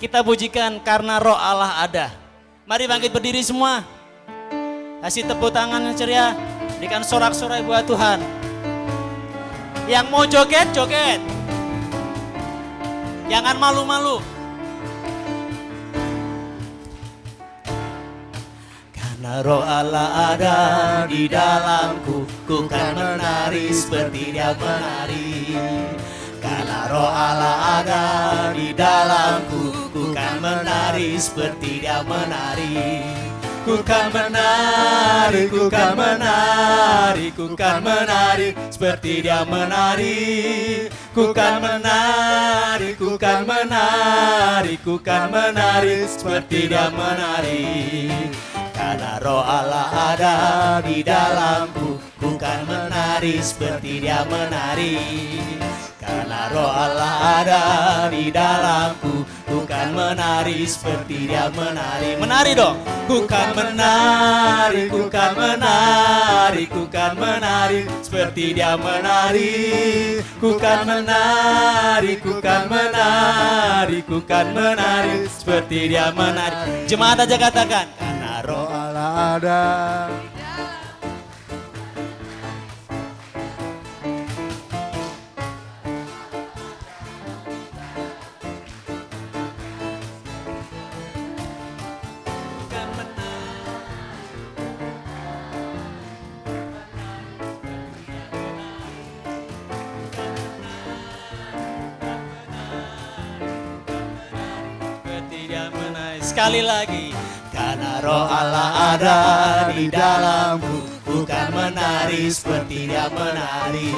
Kita pujikan karena roh Allah ada. Mari bangkit berdiri semua. Kasih tepuk tangan yang ceria. Berikan sorak-sorai buat Tuhan. Yang mau joget, joget. Jangan malu-malu. Karena roh Allah ada di dalamku, ku kan menari seperti dia menari. Karena roh Allah ada di dalamku, ku kan menari seperti dia menari. Ku kan menari, ku kan menari, ku kan menari seperti dia menari. Ku kan menari, ku kan menari, ku kan menari seperti dia menari. Karena roh Allah ada di dalamku, ku kan menari seperti dia menari. Karena roh Allah ada di dalamku, ku kan menari seperti dia menari. Menari dong. Ku kan menari, ku kan menari, ku kan menari seperti dia menari. Ku kan menari, ku kan menari, ku kan menari seperti dia menari. Jemaat aja katakan, karena roh Allah ada. Sekali lagi, karena roh Allah ada di dalamku, bukan menari seperti dia menari.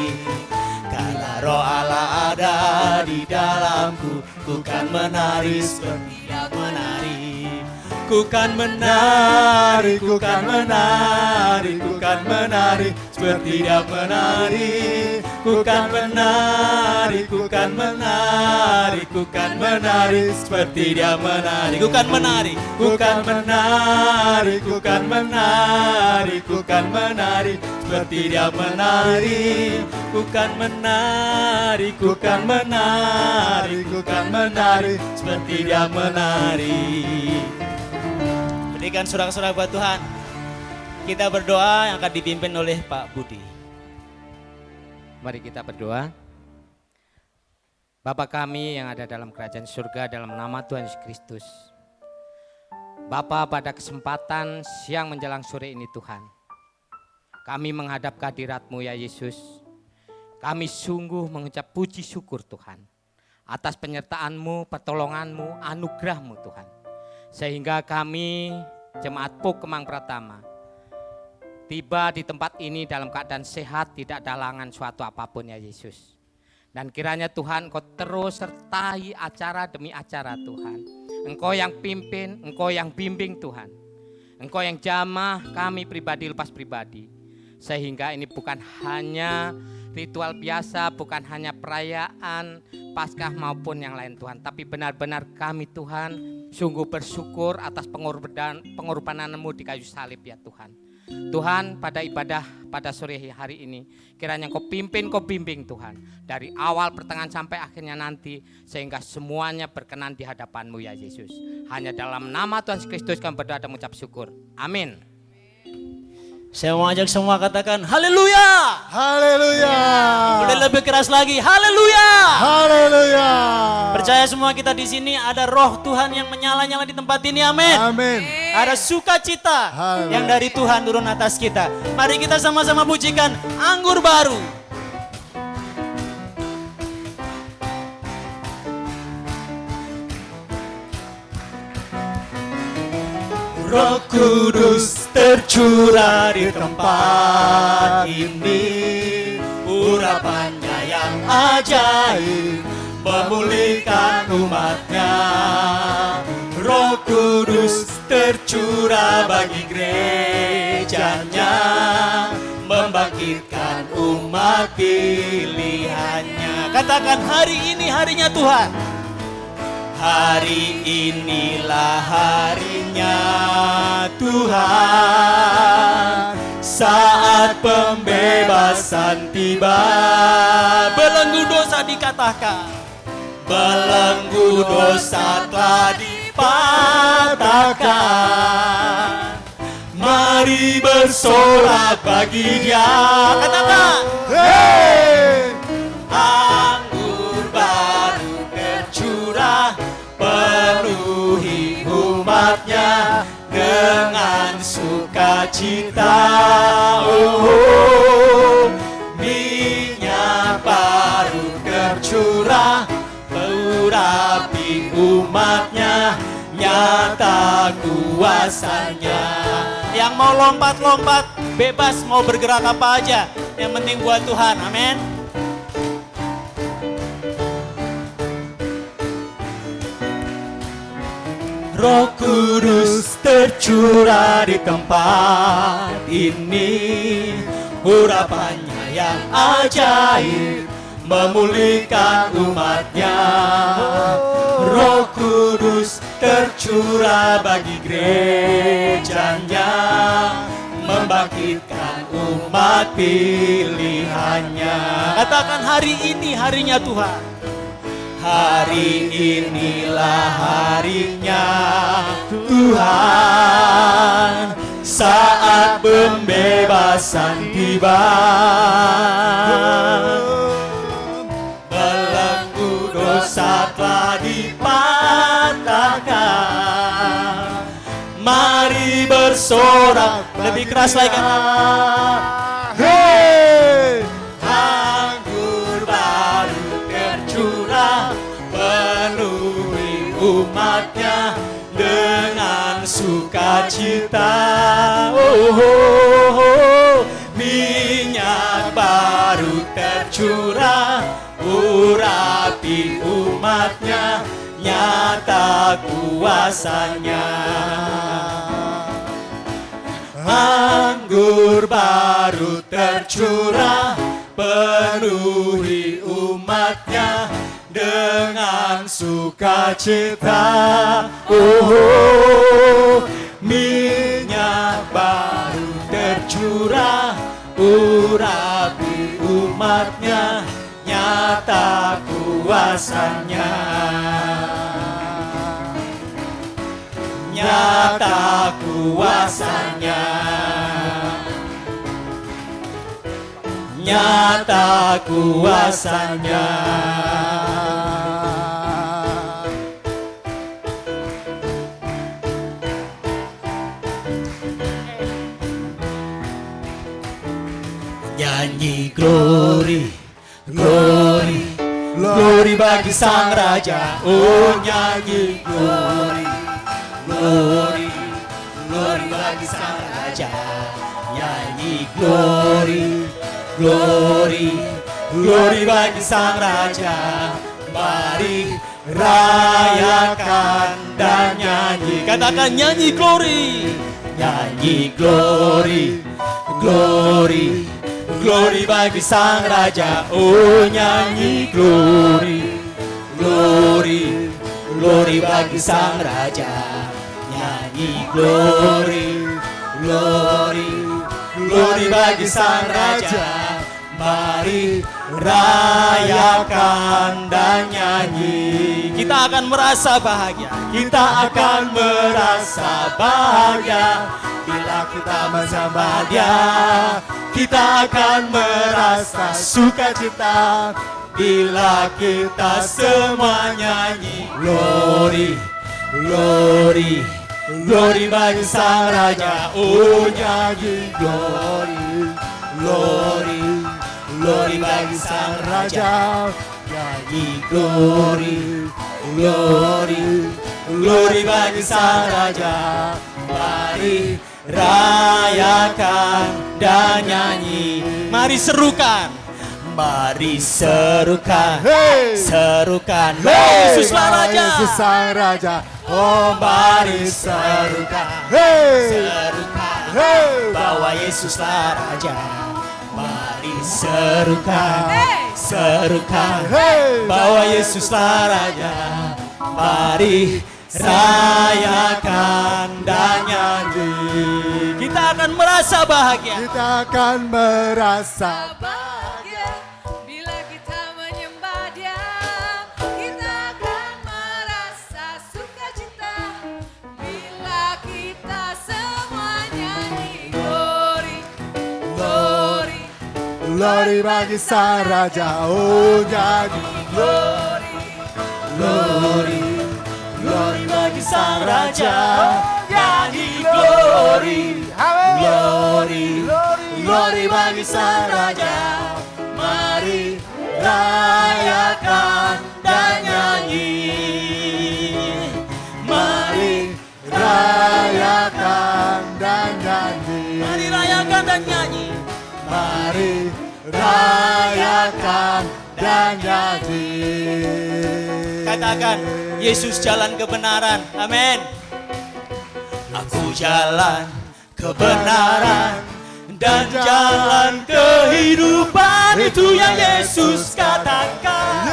Karena roh Allah ada di dalamku, bukan menari seperti dia menari. Ku kan menari, ku kan menari, ku kan menari seperti dia menari. Ku kan menari, ku kan menari, ku kan menari seperti dia menari. Ku kan menari, ku kan menari, ku kan menari, ku kan menari seperti dia menari. Ku kan menari, ku kan menari, ku kan menari seperti dia menari. Berikan sorak-sorai buat Tuhan. Kita berdoa yang akan dipimpin oleh Pak Budi. Mari kita berdoa. Bapa kami yang ada dalam kerajaan surga, dalam nama Tuhan Yesus Kristus. Bapa, pada kesempatan siang menjelang sore ini Tuhan, kami menghadap kehadirat-Mu ya Yesus. Kami sungguh mengucap puji syukur Tuhan atas penyertaan-Mu, pertolongan-Mu, anugerah-Mu Tuhan. Sehingga kami jemaat PUK Kemang Pratama tiba di tempat ini dalam keadaan sehat, tidak ada halangan suatu apapun ya Yesus. Dan kiranya Tuhan Engkau terus sertai acara demi acara Tuhan. Engkau yang pimpin, Engkau yang bimbing Tuhan. Engkau yang jamah kami pribadi lepas pribadi. Sehingga ini bukan hanya ritual biasa, bukan hanya perayaan Paskah maupun yang lain Tuhan. Tapi benar-benar kami Tuhan sungguh bersyukur atas pengorbanan-Mu di kayu salib ya Tuhan. Tuhan, pada ibadah pada sore hari ini kiranya Kau pimpin, Kau bimbing Tuhan. Dari awal, pertengahan sampai akhirnya nanti. Sehingga semuanya berkenan di hadapan-Mu ya Yesus. Hanya dalam nama Tuhan Yesus Kristus kami berdoa dan mengucap syukur. Amin. Saya mau ajak semua katakan haleluya. Haleluya. Boleh lebih keras lagi, haleluya. Haleluya. Percaya semua kita di sini ada roh Tuhan yang menyala-nyala di tempat ini, amin. Amin. Ada sukacita yang dari Tuhan turun atas kita. Mari kita sama-sama pujikan anggur baru. Roh Kudus tercurah di tempat ini, urapannya yang ajaib memulihkan umatnya. Roh Kudus tercurah bagi gerejanya, membangkitkan umat pilihannya. Katakan hari ini harinya Tuhan. Hari inilah harinya Tuhan, saat pembebasan tiba. Belenggu dosa dikatakan, belenggu dosa telah dipatahkan. Mari bersorak bagi Dia. Katakan, Hey! anggur baru tercurah, penuhi umatnya dengan sukacita. Oh, minyak baru tercurah, urapi umatnya, nyata kuasanya. Yang mau lompat-lompat, bebas mau bergerak apa aja, yang penting buat Tuhan, amin. Roh Kudus tercurah di tempat ini, urapannya yang ajaib memulihkan umatnya. Roh Kudus tercurah bagi gerejanya, membangkitkan umat pilihannya. Katakan, hari ini harinya Tuhan. Hari inilah harinya Tuhan, saat pembebasan tiba. Belenggu dosa telah dipatahkan. Mari bersorak, lebih keras lagi kan? Hey! Anggur baru tercurah, penuhi umatnya dengan sukacita. Minyak baru tercurah, urapi umatnya, nyata kuasanya. Anggur baru tercurah, penuhi umatnya dengan sukacita. Minyak baru tercurah, urapi umatnya, nyata kuasanya. Nyata kuasanya. Nyata kuasanya. Nyanyi glory, glory, glory bagi Sang Raja. Oh, nyanyi glory, glory, glory bagi Sang Raja. Nyanyi glory, glory, glory bagi Sang Raja. Mari rayakan dan nyanyi. Katakan, nyanyi glory, nyanyi glory, glory, glory bagi Sang Raja. Oh, nyanyi glory, glory, glory bagi Sang Raja. Nyanyi glory, glory, glory bagi Sang Raja. Mari rayakan dan nyanyi. Kita akan merasa bahagia. Kita akan merasa bahagia bila kita bersama Dia. Kita akan merasa sukacita bila kita semua nyanyi. Glory, glory, glory bagi Sang Raja. Oh, nyanyi glory, glory, glory bagi Sang Raja. Nyanyi glory, glory, glory bagi Sang Raja. Mari rayakan dan nyanyi. Mari serukan, mari serukan, Hey! serukan. Hey! Yesuslah Raja. Yesus Sang Raja. Oh, mari serukan, Hey! serukan, Hey! bahwa Yesuslah Raja. Mari serukan, serukan, Hey! bahwa Yesuslah Raja. Mari rayakan dan nyanyi. Kita akan merasa bahagia. Kita akan merasa bahagia bila kita menyembah Dia. Kita Glory bagi Sang Raja. Oh nyanyi. Glory, glory bagi Sang Raja. Nyanyi glory, glory, glory bagi Sang Raja. Mari rayakan dan nyanyi. Mari Rayakan dan nyanyi. Mari rayakan dan nyanyi. Mari rayakan dan nyanyi. Katakan, Yesus jalan kebenaran. Amin. Aku jalan kebenaran dan jalan kehidupan. Itu yang Yesus katakan.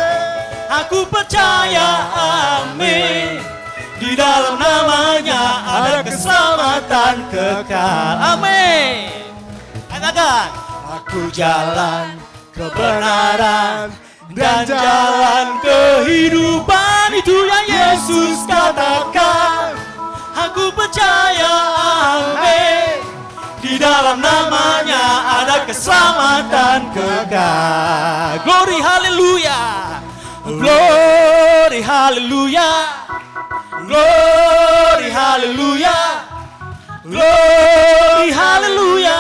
Aku percaya, amin. Di dalam namanya ada keselamatan kekal. Amin. Katakan, aku jalan kebenaran dan jalan kehidupan. Itu yang Yesus katakan. Aku percaya, amin. Di dalam namanya ada keselamatan kekal. Glory haleluya. Glory haleluya. Glory haleluya. Glory haleluya.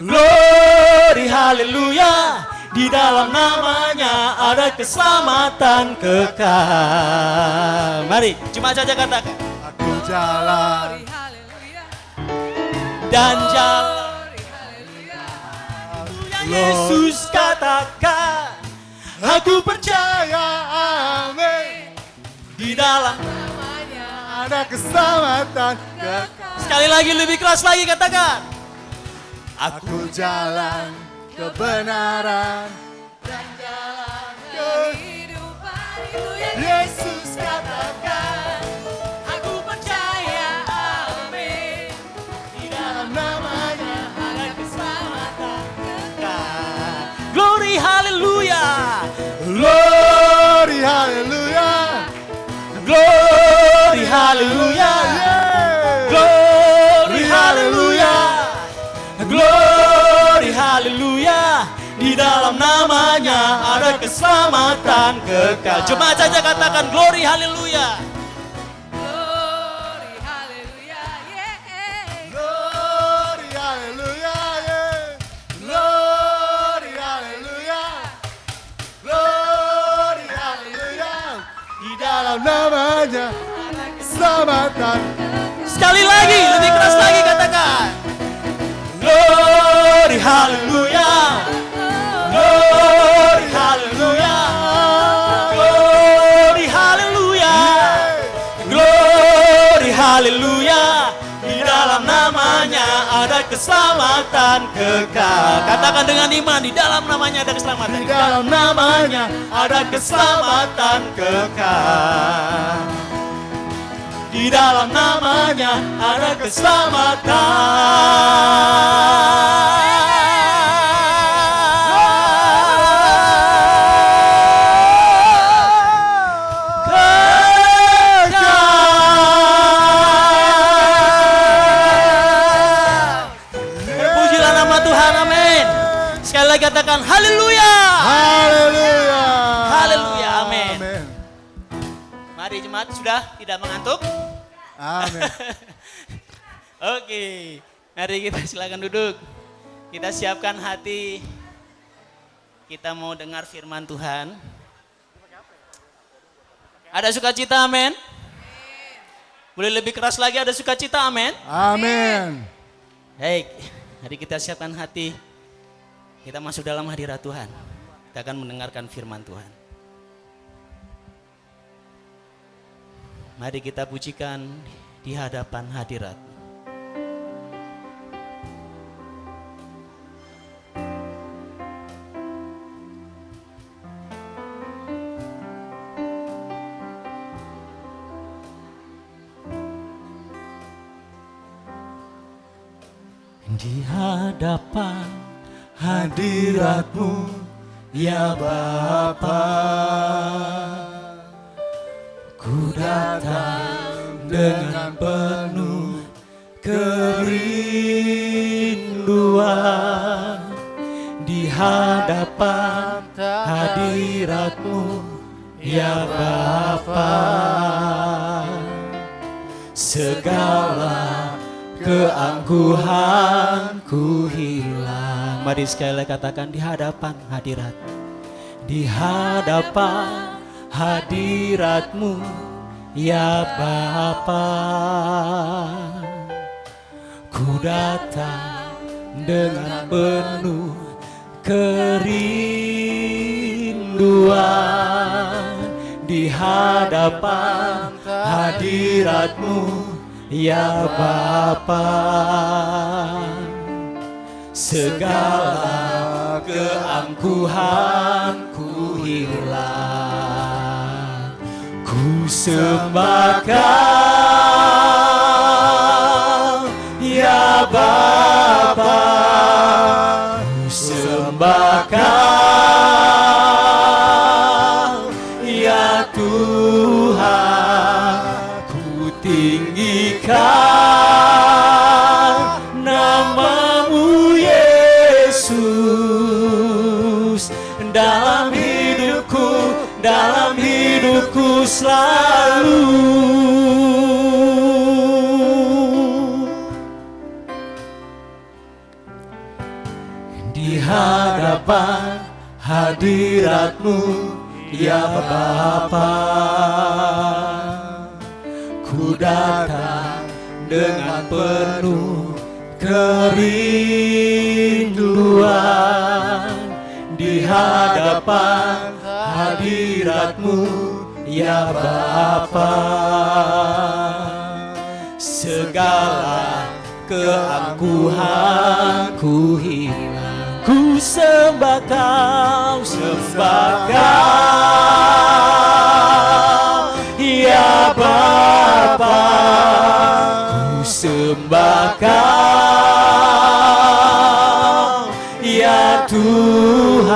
Glory haleluya. Di dalam namanya ada keselamatan kekal. Mari, cuma saja katakan. Aku jalan Dan jalan yang Yesus katakan. Aku percaya, amin. Di dalam ada keselamatan kekal. sekali lagi lebih keras lagi katakan. Aku jalan kebenaran dan jalan kehidupan. Itu yang Yesus katakan. Aku percaya, amin. Di dalam namanya Ada keselamatan kekal. Glory haleluya. glory haleluya. Glory haleluya. Glory haleluya. Glory haleluya. Di dalam namanya ada keselamatan kekal. Cuma saja katakan glory haleluya. Glory, hallelujah, yeah. Glory haleluya. Glory haleluya. Glory haleluya. Di dalam namanya keselamatan. Sekali lagi, lebih keras lagi katakan. Glory haleluya. Glory haleluya. Glory haleluya. Glory haleluya. Di dalam namanya ada keselamatan kekal. Katakan dengan iman, di dalam namanya ada keselamatan. Di dalam namanya ada keselamatan kekal. Di dalam namanya ada Pujilah nama Tuhan, amin. Sekali lagi katakan haleluya. haleluya. Haleluya, amin. Mari jemaat, sudah tidak mengantuk? Amin. Oke, mari kita silakan duduk. Kita siapkan hati. Kita mau dengar firman Tuhan. Ada sukacita, amin. Boleh lebih keras lagi, ada sukacita, amin. Amin. Baik, mari kita siapkan hati. Kita masuk dalam hadirat Tuhan. Kita akan mendengarkan firman Tuhan. Mari kita pujikan di hadapan hadirat. Di hadapan hadirat-Mu, ya Bapa, ku datang dengan penuh kerinduan. Di hadapan hadirat-Mu ya Bapa. Segala keangkuhanku hilang. Mari sekali lagi katakan, di hadapan hadirat, di hadapan hadirat-Mu ya Bapa. Ku datang dengan penuh kerinduan di hadapan hadirat-Mu ya Bapa. Segala keangkuhanku hilang. Ku sembah Kau ya Bapa. Ku sembah Kau ya Tuhan. Ku tinggikan nama-Mu Yesus dalam hidupku selalu. Di hadapan hadirat-Mu ya Bapa. Ku datang dengan penuh kerinduan di hadapan hadirat-Mu ya Bapa. Segala keangkuhanku hilang. Ku sembah Kau, sembah Kau ya Bapa. Ku sembah Kau ya Tuhan.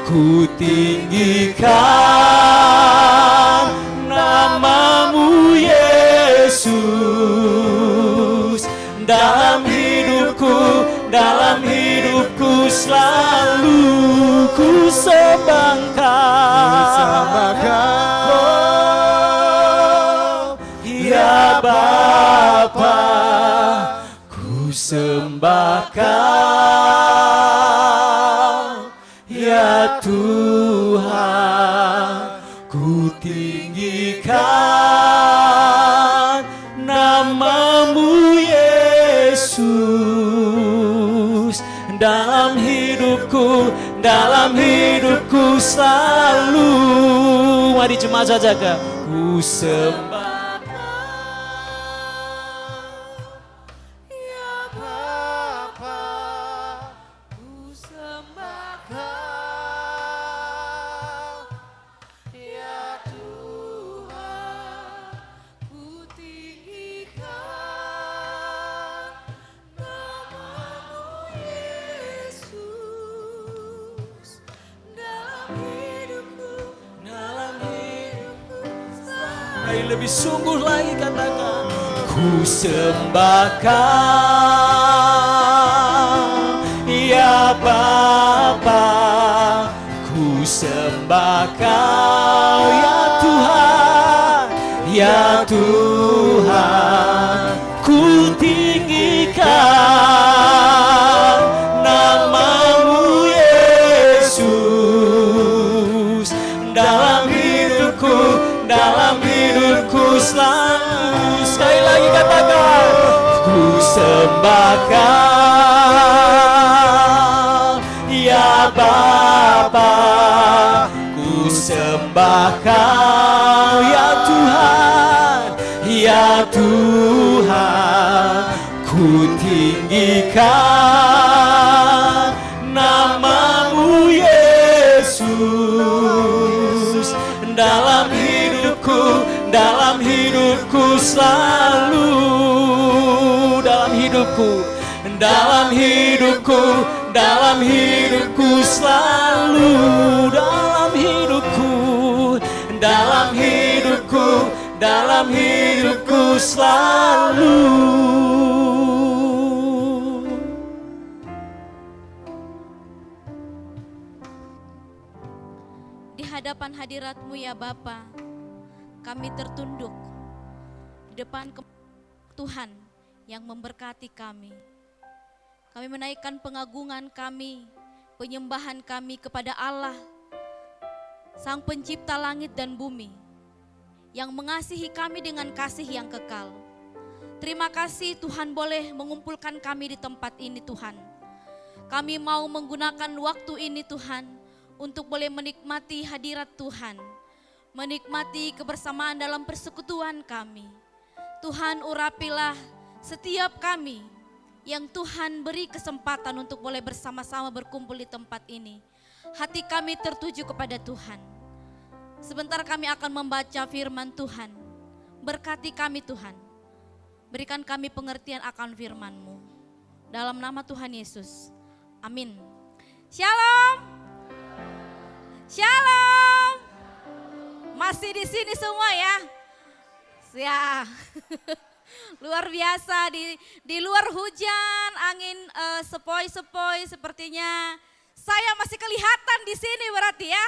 Ku tinggikan nama-Mu Yesus dalam hidupku selalu. Ku sembah Kau ya Bapa. Ku sembah Kau ya Tuhan. Ku tinggikan nama-Mu Yesus dalam hidupku selalu. Mari jemaat saja Kak. Ku sembah Ya Bapa, ku sembah Kau, ya Tuhan, ku tinggikan nama-Mu Yesus dalam hidupku selalu. Mari lebih sungguh lagi katakan, ku sembah Kau ya Bapa. Ku sembah Kau ya Tuhan, ya Tuhan. Ku tinggikan nama-Mu Yesus dalam hidupku selalu. Sekali lagi katakan, ku sembah Kau ya Bapa. Ku sembah Kau ya Tuhan, ya Tuhan. Ku tinggikan nama-Mu Yesus dalam hidupku selalu. Dalam hidupku selalu. Dalam hidupku selalu. depan hadirat-Mu ya Bapa, kami tertunduk di depan Tuhan yang memberkati kami. Kami menaikkan pengagungan kami, penyembahan kami kepada Allah, Sang Pencipta langit dan bumi, yang mengasihi kami dengan kasih yang kekal. Terima kasih Tuhan boleh mengumpulkan kami di tempat ini Tuhan. Kami mau menggunakan waktu ini Tuhan untuk boleh menikmati hadirat Tuhan, menikmati kebersamaan dalam persekutuan kami. Tuhan urapilah setiap kami yang Tuhan beri kesempatan untuk boleh bersama-sama berkumpul di tempat ini. Hati kami tertuju kepada Tuhan. Sebentar kami akan membaca firman Tuhan. Berkati kami Tuhan. Berikan kami pengertian akan firman-Mu. Dalam nama Tuhan Yesus. Amin. Shalom. Shalom. Masih di sini semua ya. Ya. Luar biasa di luar hujan, angin sepoi-sepoi sepertinya. Saya masih kelihatan di sini berarti ya.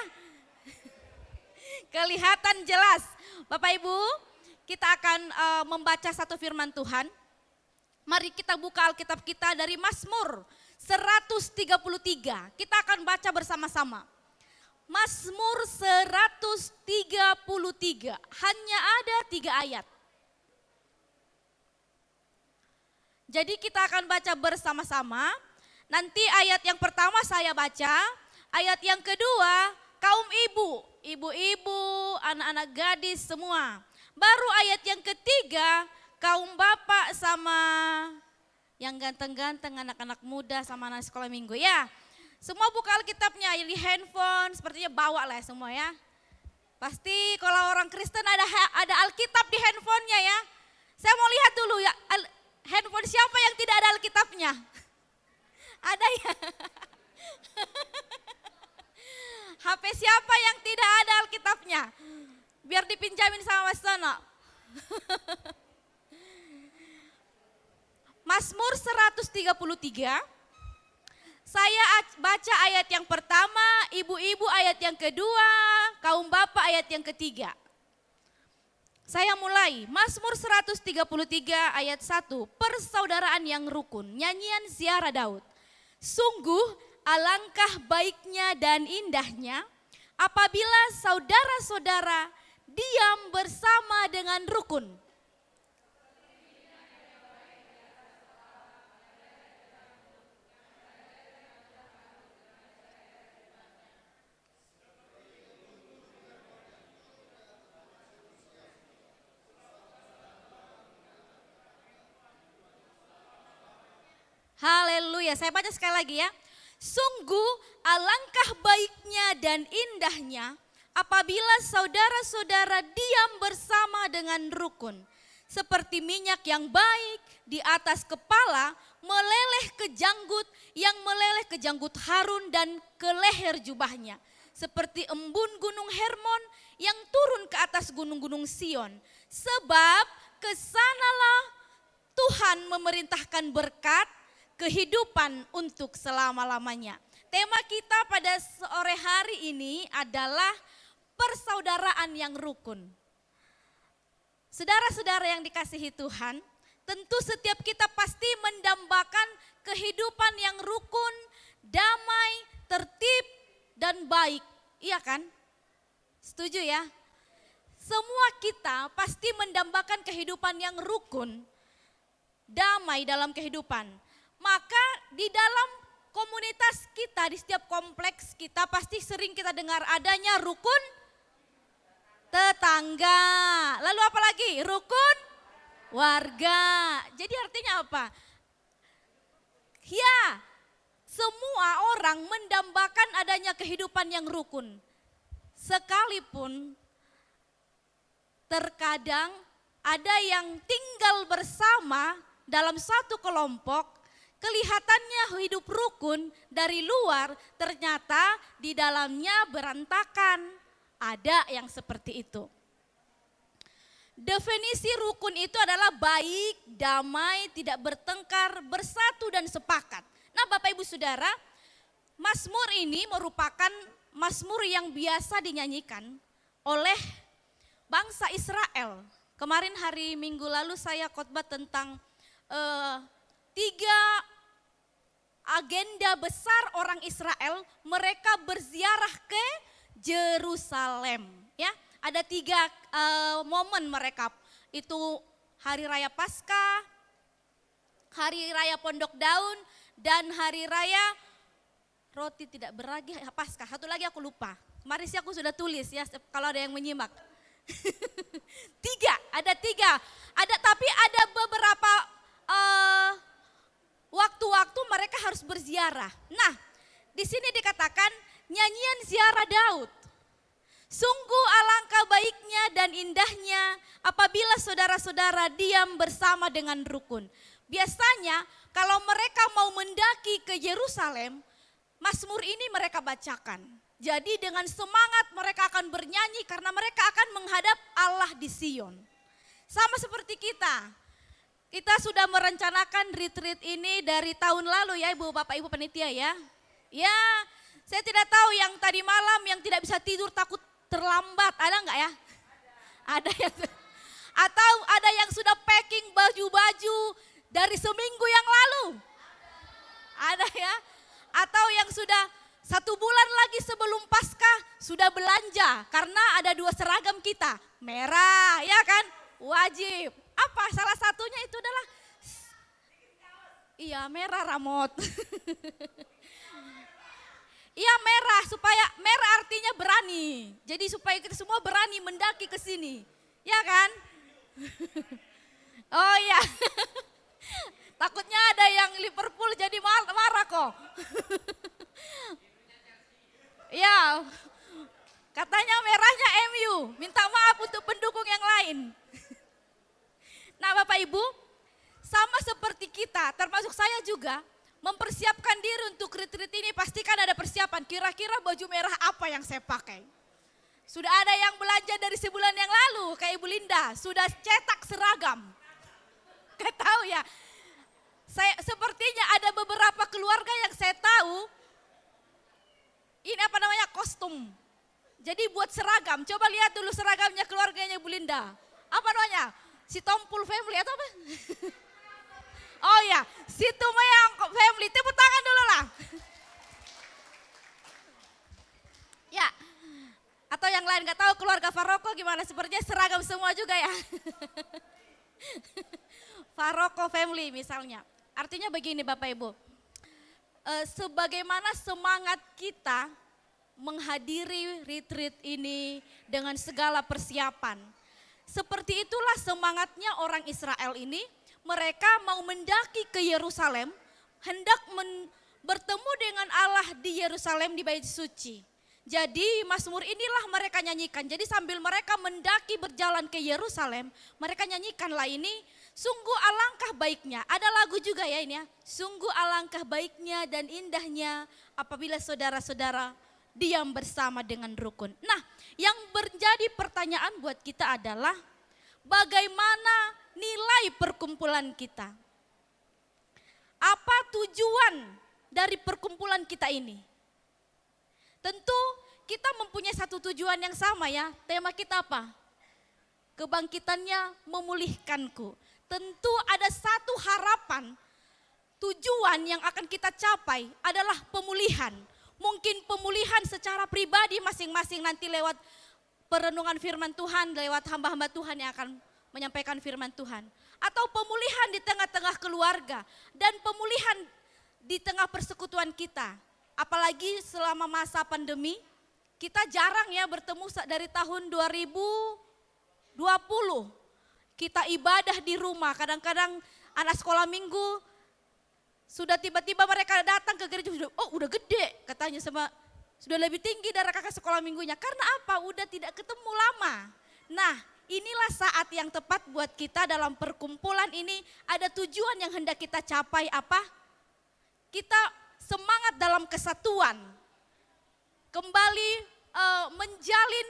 Kelihatan jelas. Bapak Ibu, kita akan membaca satu firman Tuhan. Mari kita buka Alkitab kita dari Mazmur 133. Kita akan baca bersama-sama. Mazmur 133, hanya ada 3 ayat. Jadi kita akan baca bersama-sama. Nanti ayat yang pertama saya baca, ayat yang kedua kaum ibu-ibu, anak-anak gadis semua. Baru ayat yang ketiga kaum bapak sama yang ganteng-ganteng, anak-anak muda sama anak sekolah minggu ya. Semua buka Alkitabnya di handphone, sepertinya bawa lah semua ya. Pasti kalau orang Kristen ada Alkitab di handphonenya ya. Saya mau lihat dulu ya, handphone siapa yang tidak ada Alkitabnya? Ada ya? HP siapa yang tidak ada Alkitabnya? Biar dipinjamin sama Mas Tono. Mazmur 133. Saya baca ayat yang pertama, ibu-ibu ayat yang kedua, kaum bapak ayat yang ketiga. Saya mulai, Mazmur 133 ayat 1, persaudaraan yang rukun, nyanyian ziarah Daud. Sungguh alangkah baiknya dan indahnya apabila saudara-saudara diam bersama dengan rukun. Haleluya, saya baca sekali lagi ya. Sungguh alangkah baiknya dan indahnya apabila saudara-saudara diam bersama dengan rukun. Seperti minyak yang baik di atas kepala meleleh ke janggut, yang meleleh ke janggut Harun dan ke leher jubahnya. Seperti embun gunung Hermon yang turun ke atas gunung-gunung Sion. Sebab kesanalah Tuhan memerintahkan berkat, kehidupan untuk selama-lamanya. Tema kita pada sore hari ini adalah persaudaraan yang rukun. Saudara-saudara yang dikasihi Tuhan, tentu setiap kita pasti mendambakan kehidupan yang rukun, damai, tertib, dan baik. Iya kan? Setuju ya? Semua kita pasti mendambakan kehidupan yang rukun, damai dalam kehidupan. Maka di dalam komunitas kita, di setiap kompleks kita pasti sering kita dengar adanya rukun tetangga. Lalu apa lagi? Rukun warga. Jadi artinya apa? Ya, semua orang mendambakan adanya kehidupan yang rukun. Sekalipun terkadang ada yang tinggal bersama dalam satu kelompok, kelihatannya hidup rukun dari luar, ternyata di dalamnya berantakan. Ada yang seperti itu. Definisi rukun itu adalah baik, damai, tidak bertengkar, bersatu dan sepakat. Nah Bapak Ibu Saudara, Mazmur ini merupakan mazmur yang biasa dinyanyikan oleh bangsa Israel. Kemarin hari Minggu lalu saya khotbah tentang 3 agenda besar orang Israel, mereka berziarah ke Yerusalem. Ya, ada 3 momen mereka, itu hari raya Paskah, hari raya Pondok Daun, dan hari raya roti tidak beragi Paskah. Satu lagi aku lupa. Kemarin sih aku sudah tulis ya, kalau ada yang menyimak. 3, tapi ada beberapa waktu-waktu mereka harus berziarah. Nah, di sini dikatakan nyanyian ziarah Daud. Sungguh alangkah baiknya dan indahnya apabila saudara-saudara diam bersama dengan rukun. Biasanya kalau mereka mau mendaki ke Yerusalem, mazmur ini mereka bacakan. Jadi dengan semangat mereka akan bernyanyi karena mereka akan menghadap Allah di Sion. Sama seperti kita. Kita sudah merencanakan retreat ini dari tahun lalu ya Ibu, Bapak, Ibu panitia ya. Ya, saya tidak tahu yang tadi malam yang tidak bisa tidur takut terlambat, ada enggak ya? Ada yang, atau ada yang sudah packing baju-baju dari seminggu yang lalu? Ada ya? Atau yang sudah 1 bulan lagi sebelum Paskah sudah belanja karena ada 2 seragam kita, merah ya kan, wajib. Apa salah satunya itu adalah, iya merah Ramot. Iya merah, supaya merah artinya berani. Jadi supaya kita semua berani mendaki ke sini. Ya kan? Oh iya. Takutnya ada yang Liverpool jadi marah kok. Ya. Katanya merahnya MU, minta maaf untuk pendukung yang lain. Nah, Bapak Ibu, sama seperti kita, termasuk saya juga, mempersiapkan diri untuk retreat ini, pastikan ada persiapan. Kira-kira baju merah apa yang saya pakai? Sudah ada yang belanja dari sebulan yang lalu, kayak Ibu Linda, sudah cetak seragam. Gak tahu ya, sepertinya ada beberapa keluarga yang saya tahu, ini apa namanya, kostum. Jadi buat seragam, coba lihat dulu seragamnya keluarganya Ibu Linda. Apa namanya? Si Tompul Family atau apa? Oh ya, si Tumayang Family, tepuk tangan dulu lah. Ya, atau yang lain gak tahu keluarga Faroko gimana, sepertinya seragam semua juga ya. Faroko Family misalnya. Artinya begini Bapak Ibu, sebagaimana semangat kita menghadiri retreat ini dengan segala persiapan, seperti itulah semangatnya orang Israel ini. Mereka mau mendaki ke Yerusalem, hendak bertemu dengan Allah di Yerusalem di Bait Suci. Jadi mazmur inilah mereka nyanyikan. Jadi sambil mereka mendaki berjalan ke Yerusalem, mereka nyanyikanlah ini, sungguh alangkah baiknya. Ada lagu juga ya ini ya. Sungguh alangkah baiknya dan indahnya apabila saudara-saudara diam bersama dengan rukun. Nah, yang menjadi pertanyaan buat kita adalah bagaimana nilai perkumpulan kita? Apa tujuan dari perkumpulan kita ini? Tentu kita mempunyai satu tujuan yang sama ya. Tema kita apa? Kebangkitannya memulihkanku. Tentu ada satu harapan, tujuan yang akan kita capai adalah pemulihan. Mungkin pemulihan secara pribadi masing-masing nanti lewat perenungan firman Tuhan, lewat hamba-hamba Tuhan yang akan menyampaikan firman Tuhan. Atau pemulihan di tengah-tengah keluarga dan pemulihan di tengah persekutuan kita. Apalagi selama masa pandemi, kita jarang ya bertemu dari tahun 2020. Kita ibadah di rumah, kadang-kadang anak sekolah minggu sudah tiba-tiba mereka datang ke gereja, udah gede katanya sama, sudah lebih tinggi dari kakak sekolah minggunya. Karena apa? Udah tidak ketemu lama. Nah, inilah saat yang tepat buat kita dalam perkumpulan ini, ada tujuan yang hendak kita capai apa? Kita semangat dalam kesatuan, kembali menjalin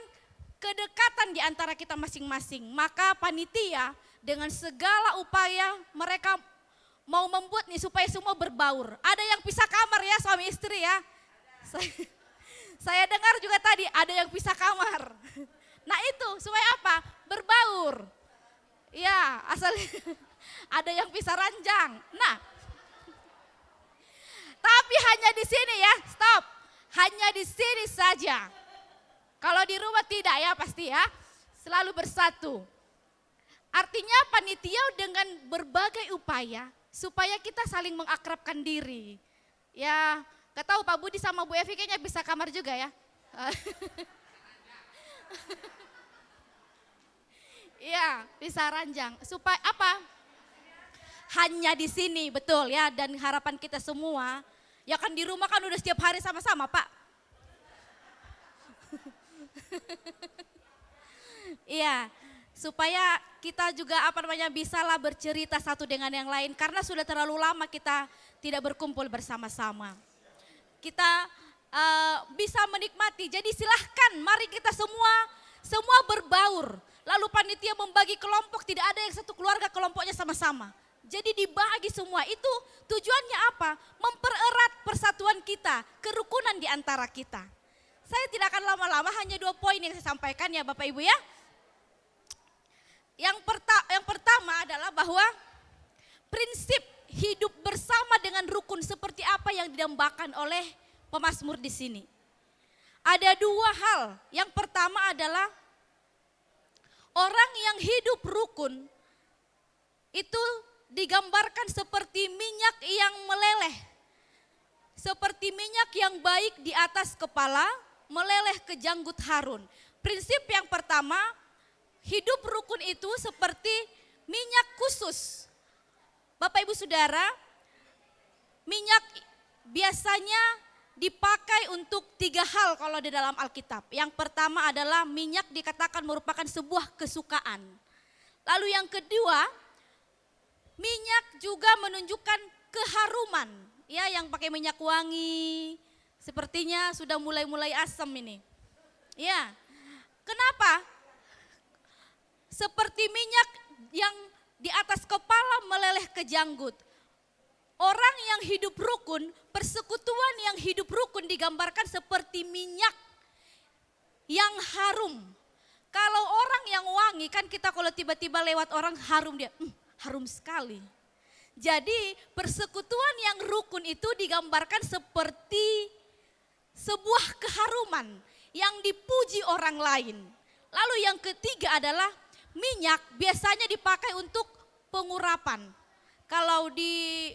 kedekatan di antara kita masing-masing. Maka panitia dengan segala upaya mereka mau membuat nih supaya semua berbaur. Ada yang pisah kamar ya suami istri ya. Saya dengar juga tadi ada yang pisah kamar. Nah itu supaya apa? Berbaur. Ya asal ada yang pisah ranjang. Nah tapi hanya di sini ya, stop. Hanya di sini saja. Kalau di rumah tidak ya pasti ya. Selalu bersatu. Artinya panitia dengan berbagai upaya supaya kita saling mengakrabkan diri. Ya, gak tahu Pak Budi sama Bu Evi kayaknya bisa kamar juga ya. Iya, bisa ranjang. Supaya apa? Hanya di sini, betul ya. Dan harapan kita semua, ya kan di rumah kan udah setiap hari sama-sama Pak. Iya, supaya kita juga bisalah bercerita satu dengan yang lain karena sudah terlalu lama kita tidak berkumpul bersama-sama. Kita bisa menikmati. Jadi silahkan mari kita semua berbaur. Lalu panitia membagi kelompok, tidak ada yang satu keluarga kelompoknya sama-sama. Jadi dibagi semua, itu tujuannya apa? Mempererat persatuan kita, kerukunan di antara kita. Saya tidak akan lama-lama, hanya 2 poin yang saya sampaikan ya Bapak Ibu ya. Yang pertama adalah bahwa prinsip hidup bersama dengan rukun seperti apa yang didambakan oleh pemazmur di sini. Ada 2 hal. Yang pertama adalah orang yang hidup rukun itu digambarkan seperti minyak yang meleleh. Seperti minyak yang baik di atas kepala, meleleh ke janggut Harun. Prinsip yang pertama, hidup rukun itu seperti minyak khusus. Bapak Ibu Saudara, minyak biasanya dipakai untuk 3 hal kalau di dalam Alkitab. Yang pertama adalah minyak dikatakan merupakan sebuah kesukaan. Lalu yang kedua, minyak juga menunjukkan keharuman. Ya, yang pakai minyak wangi, sepertinya sudah mulai asam ini. Ya, kenapa? Seperti minyak yang di atas kepala meleleh ke janggut. Orang yang hidup rukun, persekutuan yang hidup rukun digambarkan seperti minyak yang harum. Kalau orang yang wangi, kan kita kalau tiba-tiba lewat orang harum dia, harum sekali. Jadi persekutuan yang rukun itu digambarkan seperti sebuah keharuman yang dipuji orang lain. Lalu yang ketiga adalah minyak biasanya dipakai untuk pengurapan. Kalau di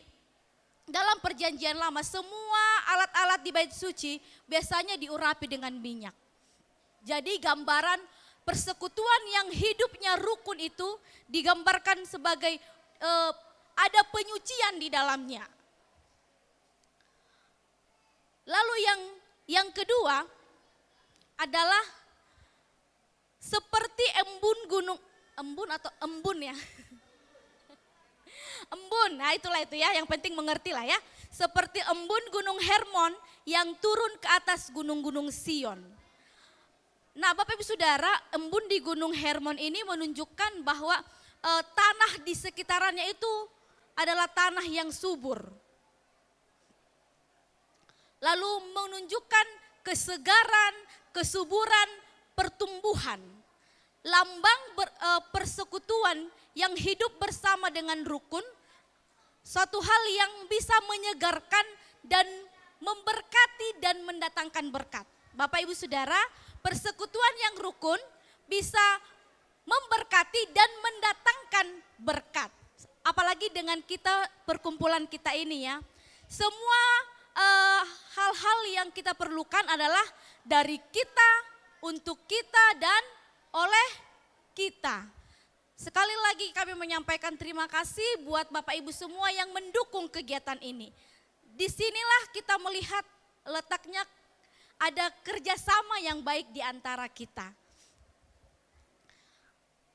dalam perjanjian lama semua alat-alat di bait suci biasanya diurapi dengan minyak. Jadi gambaran persekutuan yang hidupnya rukun itu digambarkan sebagai ada penyucian di dalamnya. Lalu yang kedua adalah seperti embun ya. Embun, nah itulah itu ya, yang penting mengerti lah ya. Seperti embun gunung Hermon yang turun ke atas gunung-gunung Sion. Nah Bapak Ibu Saudara, embun di gunung Hermon ini menunjukkan bahwa tanah di sekitarannya itu adalah tanah yang subur. Lalu menunjukkan kesegaran, kesuburan, pertumbuhan. Lambang persekutuan yang hidup bersama dengan rukun, suatu hal yang bisa menyegarkan dan memberkati dan mendatangkan berkat. Bapak Ibu Saudara, persekutuan yang rukun bisa memberkati dan mendatangkan berkat. Apalagi dengan kita perkumpulan kita ini ya. Semua hal-hal yang kita perlukan adalah dari kita, untuk kita dan oleh kita. Sekali lagi kami menyampaikan terima kasih buat Bapak Ibu semua yang mendukung kegiatan ini. Disinilah kita melihat letaknya ada kerjasama yang baik di antara kita.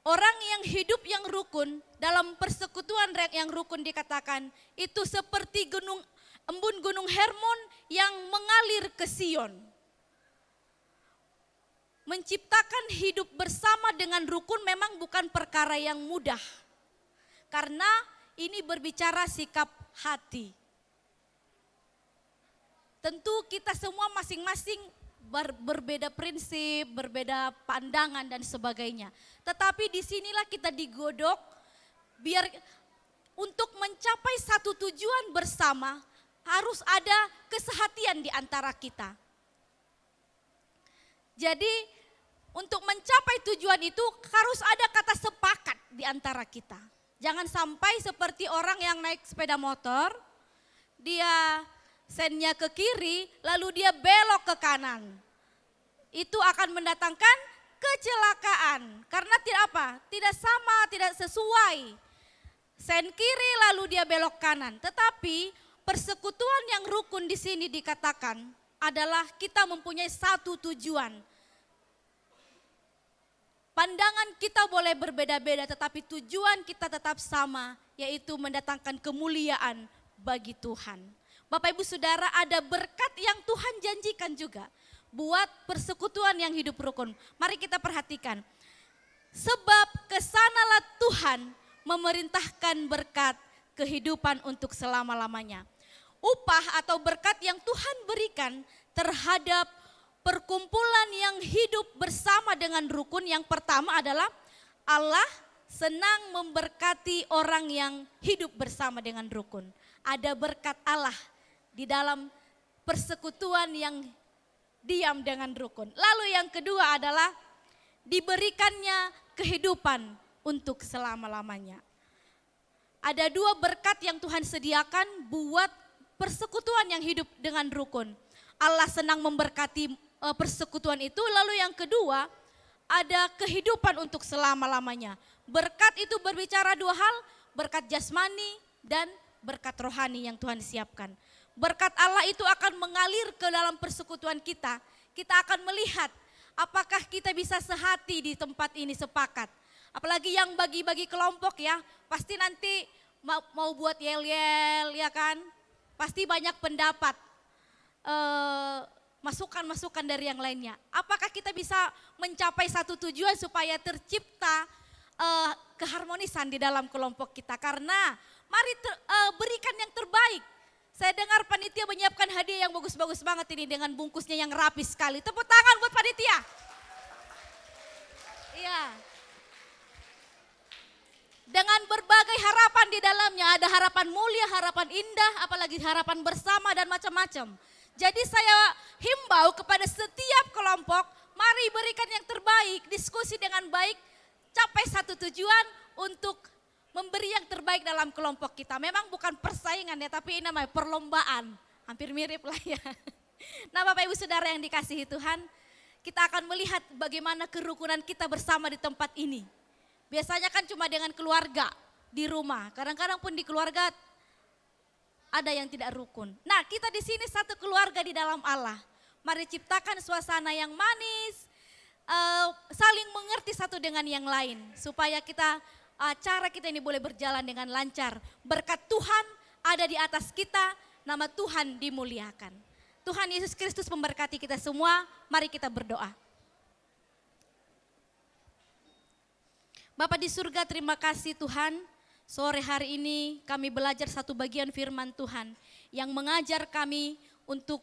Orang yang hidup yang rukun, dalam persekutuan yang rukun dikatakan, itu seperti embun gunung Hermon yang mengalir ke Sion. Menciptakan hidup bersama dengan rukun memang bukan perkara yang mudah. Karena ini berbicara sikap hati. Tentu kita semua masing-masing berbeda prinsip, berbeda pandangan dan sebagainya. Tetapi disinilah kita digodok biar untuk mencapai satu tujuan bersama harus ada kesehatian di antara kita. Jadi untuk mencapai tujuan itu harus ada kata sepakat di antara kita. Jangan sampai seperti orang yang naik sepeda motor, dia sennya ke kiri lalu dia belok ke kanan. Itu akan mendatangkan kecelakaan karena tidak sama, tidak sesuai. Sen kiri lalu dia belok kanan. Tetapi persekutuan yang rukun di sini dikatakan adalah kita mempunyai satu tujuan. Pandangan kita boleh berbeda-beda tetapi tujuan kita tetap sama, yaitu mendatangkan kemuliaan bagi Tuhan. Bapak Ibu Saudara, ada berkat yang Tuhan janjikan juga buat persekutuan yang hidup rukun. Mari kita perhatikan. Sebab kesanalah Tuhan memerintahkan berkat kehidupan untuk selama-lamanya. Upah atau berkat yang Tuhan berikan terhadap perkumpulan yang hidup bersama dengan rukun, yang pertama adalah Allah senang memberkati orang yang hidup bersama dengan rukun. Ada berkat Allah di dalam persekutuan yang diam dengan rukun. Lalu yang kedua adalah diberikannya kehidupan untuk selama-lamanya. Ada dua berkat yang Tuhan sediakan buat persekutuan yang hidup dengan rukun. Allah senang memberkati persekutuan itu. Lalu yang kedua, ada kehidupan untuk selama-lamanya. Berkat itu berbicara dua hal, berkat jasmani dan berkat rohani yang Tuhan siapkan. Berkat Allah itu akan mengalir ke dalam persekutuan kita. Kita akan melihat apakah kita bisa sehati di tempat ini sepakat. Apalagi yang bagi-bagi kelompok ya, pasti nanti mau buat yel-yel ya kan. Pasti banyak pendapat. Masukan-masukan dari yang lainnya. Apakah kita bisa mencapai satu tujuan supaya tercipta keharmonisan di dalam kelompok kita? Karena mari berikan yang terbaik. Saya dengar panitia menyiapkan hadiah yang bagus-bagus banget ini dengan bungkusnya yang rapi sekali. Tepuk tangan buat panitia. Iya. Dengan berbagai harapan di dalamnya, ada harapan mulia, harapan indah, apalagi harapan bersama dan macam-macam. Jadi saya himbau kepada setiap kelompok, mari berikan yang terbaik, diskusi dengan baik, capai satu tujuan untuk memberi yang terbaik dalam kelompok kita. Memang bukan persaingan ya, tapi ini namanya perlombaan, hampir mirip lah ya. Nah Bapak Ibu Saudara yang dikasihi Tuhan, kita akan melihat bagaimana kerukunan kita bersama di tempat ini. Biasanya kan cuma dengan keluarga di rumah, kadang-kadang pun di keluarga ada yang tidak rukun. Nah, kita di sini satu keluarga di dalam Allah. Mari ciptakan suasana yang manis, saling mengerti satu dengan yang lain, supaya cara kita ini boleh berjalan dengan lancar. Berkat Tuhan ada di atas kita, nama Tuhan dimuliakan. Tuhan Yesus Kristus memberkati kita semua. Mari kita berdoa. Bapa di surga, terima kasih Tuhan. Sore hari ini kami belajar satu bagian firman Tuhan yang mengajar kami untuk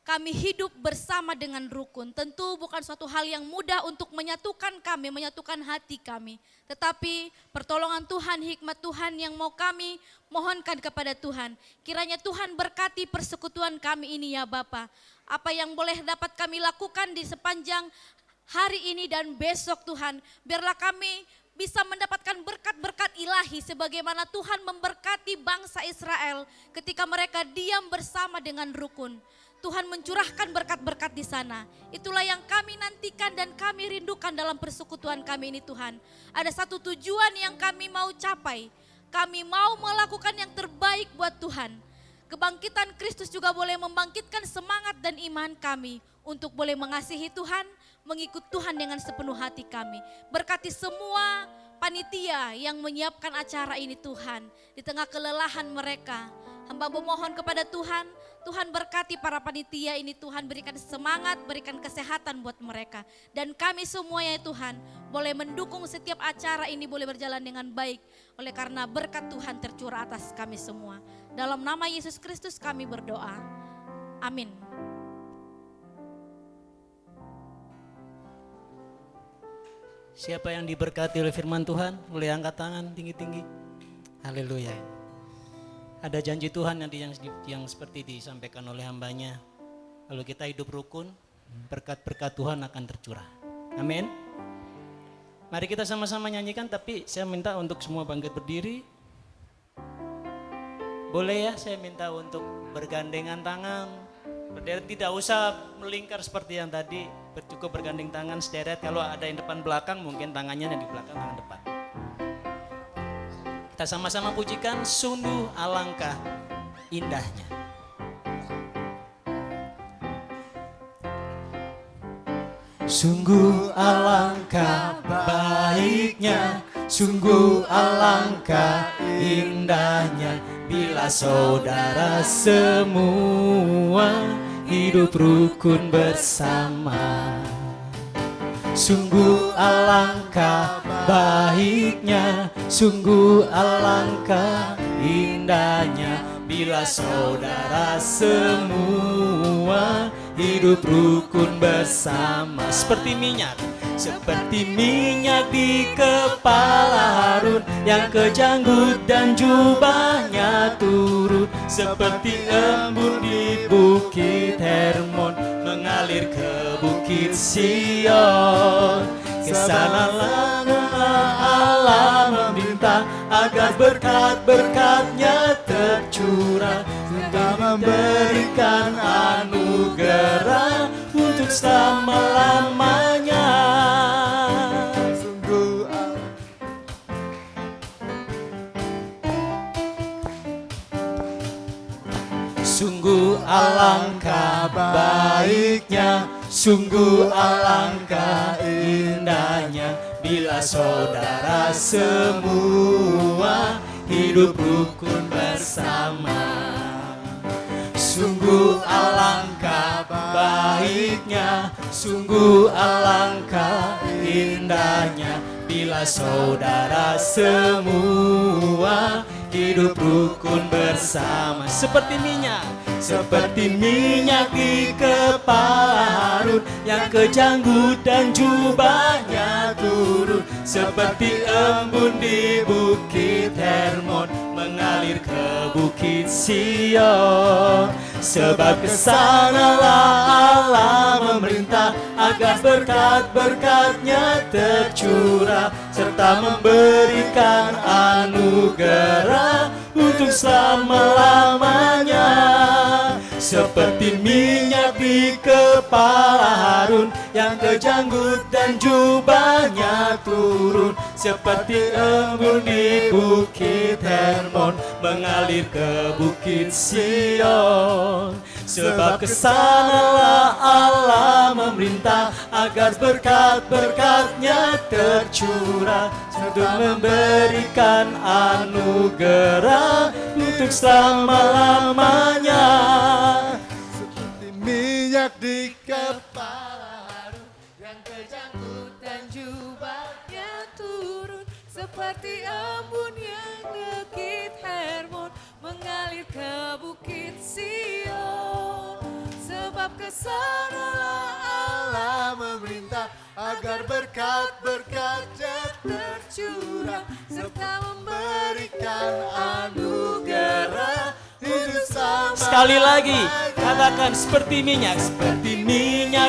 kami hidup bersama dengan rukun. Tentu bukan suatu hal yang mudah untuk menyatukan kami, menyatukan hati kami. Tetapi pertolongan Tuhan, hikmat Tuhan yang mau kami mohonkan kepada Tuhan. Kiranya Tuhan berkati persekutuan kami ini ya Bapa. Apa yang boleh dapat kami lakukan di sepanjang hari ini dan besok Tuhan. Biarlah kami bisa mendapatkan berkat-berkat ilahi sebagaimana Tuhan memberkati bangsa Israel ketika mereka diam bersama dengan rukun. Tuhan mencurahkan berkat-berkat di sana. Itulah yang kami nantikan dan kami rindukan dalam persekutuan kami ini Tuhan. Ada satu tujuan yang kami mau capai. Kami mau melakukan yang terbaik buat Tuhan. Kebangkitan Kristus juga boleh membangkitkan semangat dan iman kami untuk boleh mengasihi Tuhan, mengikut Tuhan dengan sepenuh hati kami. Berkati semua panitia yang menyiapkan acara ini Tuhan, di tengah kelelahan mereka. Hamba memohon kepada Tuhan, Tuhan berkati para panitia ini Tuhan, berikan semangat, berikan kesehatan buat mereka. Dan kami semua ya Tuhan, boleh mendukung setiap acara ini boleh berjalan dengan baik. Oleh karena berkat Tuhan tercurah atas kami semua. Dalam nama Yesus Kristus kami berdoa. Amin. Siapa yang diberkati oleh firman Tuhan? Boleh angkat tangan tinggi-tinggi. Haleluya. Ada janji Tuhan yang seperti disampaikan oleh hambanya. Kalau kita hidup rukun, berkat-berkat Tuhan akan tercurah. Amin. Mari kita sama-sama nyanyikan, tapi saya minta untuk semua bangkit berdiri. Boleh ya, saya minta untuk bergandengan tangan. Berderet, tidak usah melingkar seperti yang tadi, cukup bergandeng tangan sederet. Kalau ada yang depan belakang, mungkin tangannya yang di belakang, tangan depan. Kita sama-sama pujikan, sungguh alangkah indahnya. Sungguh alangkah baiknya, sungguh alangkah indahnya, bila saudara semua hidup rukun bersama. Sungguh alangkah baiknya, sungguh alangkah indahnya, bila saudara semua hidup rukun bersama. Seperti minyak di kepala Harun, yang kejanggut dan jubahnya turun. Seperti embun di bukit Hermon, mengalir ke bukit Sion. Kesanalah Allah meminta, agar berkat-berkatnya tercurah, untuk memberikan anugerah untuk selama-lamanya. Sungguh alangkah baiknya, sungguh alangkah indahnya, bila saudara semua hidup rukun bersama. Sungguh alangkah baiknya, sungguh alangkah indahnya, bila saudara semua hidup rukun bersama. Seperti minyak di kepala Harun, yang kejanggut dan jubahnya turun. Seperti embun di bukit Hermon, mengalir ke bukit Sion. Sebab kesanalah Allah memerintah, agar berkat-berkatnya tercurah, serta memberikan anugerah untuk selama-lamanya. Seperti minyak di kepala Harun, yang kejanggut dan jubahnya turun. Seperti embun di bukit Hermon, mengalir ke bukit Sion. Sebab kesanalah Allah memerintah, agar berkat-berkatnya tercurah, untuk memberikan anugerah untuk selama-lamanya. Seperti minyak di kepala Harun, yang kejanggut dan jubahnya turun. Seperti embun yang bukit Hermon, mengalir ke bukit Sion. Sebab kesanalah Allah memerintah, agar berkat-berkatnya tercurah, serta memberikan anugerah hidup sama. Sekali lagi, katakan seperti minyak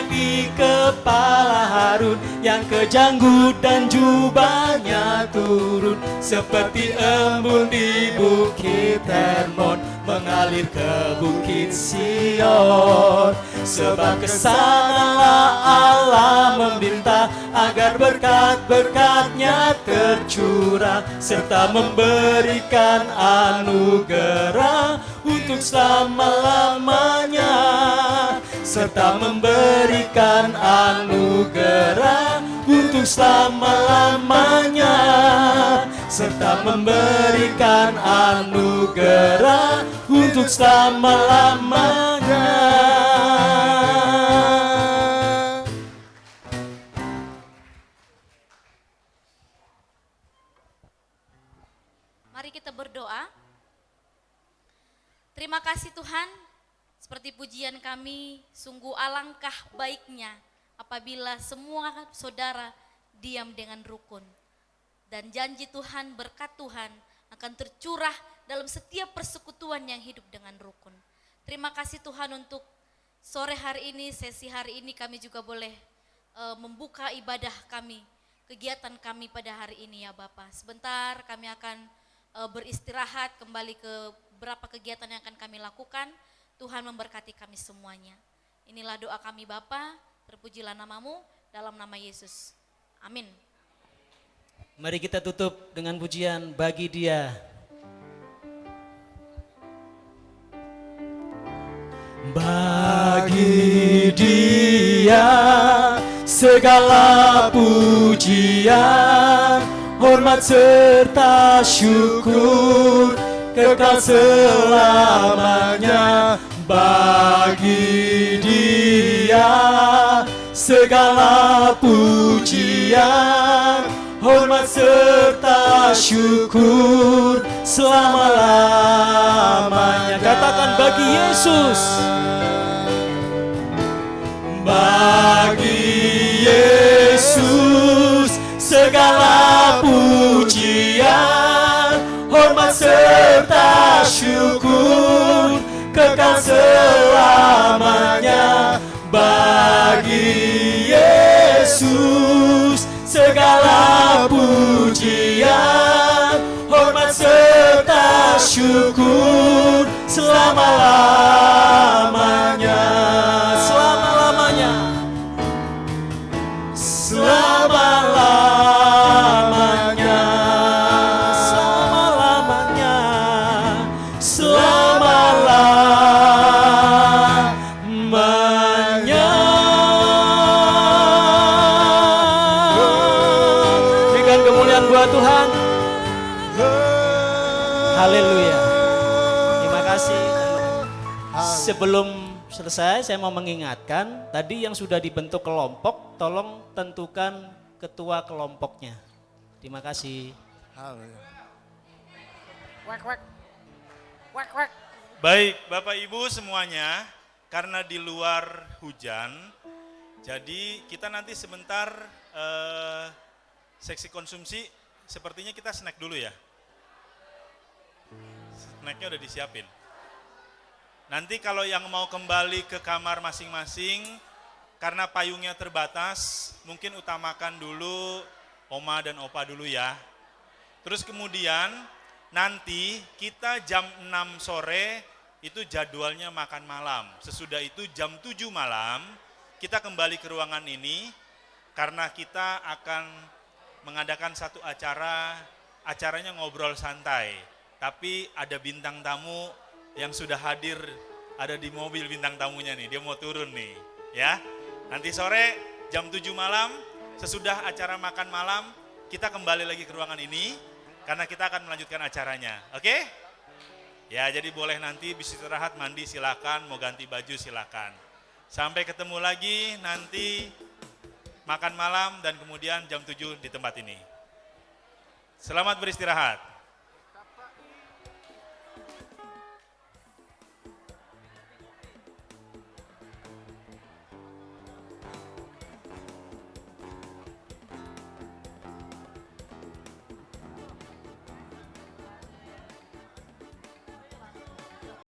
di kepala Harun, yang kejanggut dan jubahnya turun. Seperti embun di bukit Hermon, mengalir ke bukit Sion. Sebab kesanalah Allah memerintah, agar berkat-berkatnya tercurah, serta memberikan anugerah untuk selama-lamanya. Serta memberikan anugerah untuk selama-lamanya. Serta memberikan anugerah untuk selama-lamanya. Mari kita berdoa. Terima kasih Tuhan, seperti pujian kami, sungguh alangkah baiknya apabila semua saudara diam dengan rukun. Dan janji Tuhan, berkat Tuhan akan tercurah dalam setiap persekutuan yang hidup dengan rukun. Terima kasih Tuhan untuk sore hari ini, sesi hari ini kami juga boleh membuka ibadah kami, kegiatan kami pada hari ini ya Bapak. Sebentar kami akan beristirahat kembali ke beberapa kegiatan yang akan kami lakukan. Tuhan memberkati kami semuanya. Inilah doa kami Bapa, terpujilah namamu dalam nama Yesus. Amin. Mari kita tutup dengan pujian Bagi Dia. Bagi Dia segala pujian, hormat serta syukur kekal selamanya. Bagi Dia segala pujian, hormat serta syukur selama-lamanya. Katakan bagi Yesus. Bagi Yesus segala pujian, hormat serta syukur kekal selamanya. Bagi Yesus segala pujian, hormat serta syukur selama-lamanya. Selama-lamanya. Selama-lamanya. Selama-lamanya. Selama-lamanya. Berikan kemuliaan buat Tuhan. Haleluya. Terima kasih. Sebelum selesai saya mau mengingatkan, tadi yang sudah dibentuk kelompok, tolong tentukan ketua kelompoknya. Terima kasih. Baik, Bapak Ibu semuanya, karena di luar hujan, jadi kita nanti sebentar seksi konsumsi, sepertinya kita snack dulu ya. Snacknya udah disiapin. Nanti kalau yang mau kembali ke kamar masing-masing, karena payungnya terbatas, mungkin utamakan dulu Oma dan Opa dulu ya. Terus kemudian nanti kita jam 6 sore itu jadwalnya makan malam. Sesudah itu jam 7 malam kita kembali ke ruangan ini karena kita akan mengadakan satu acaranya ngobrol santai. Tapi ada bintang tamu yang sudah hadir, ada di mobil bintang tamunya nih, dia mau turun nih ya. Nanti sore jam 7 malam sesudah acara makan malam kita kembali lagi ke ruangan ini karena kita akan melanjutkan acaranya, oke? Ya jadi boleh nanti bisa istirahat, mandi silakan, mau ganti baju silakan. Sampai ketemu lagi nanti makan malam dan kemudian jam 7 di tempat ini. Selamat beristirahat.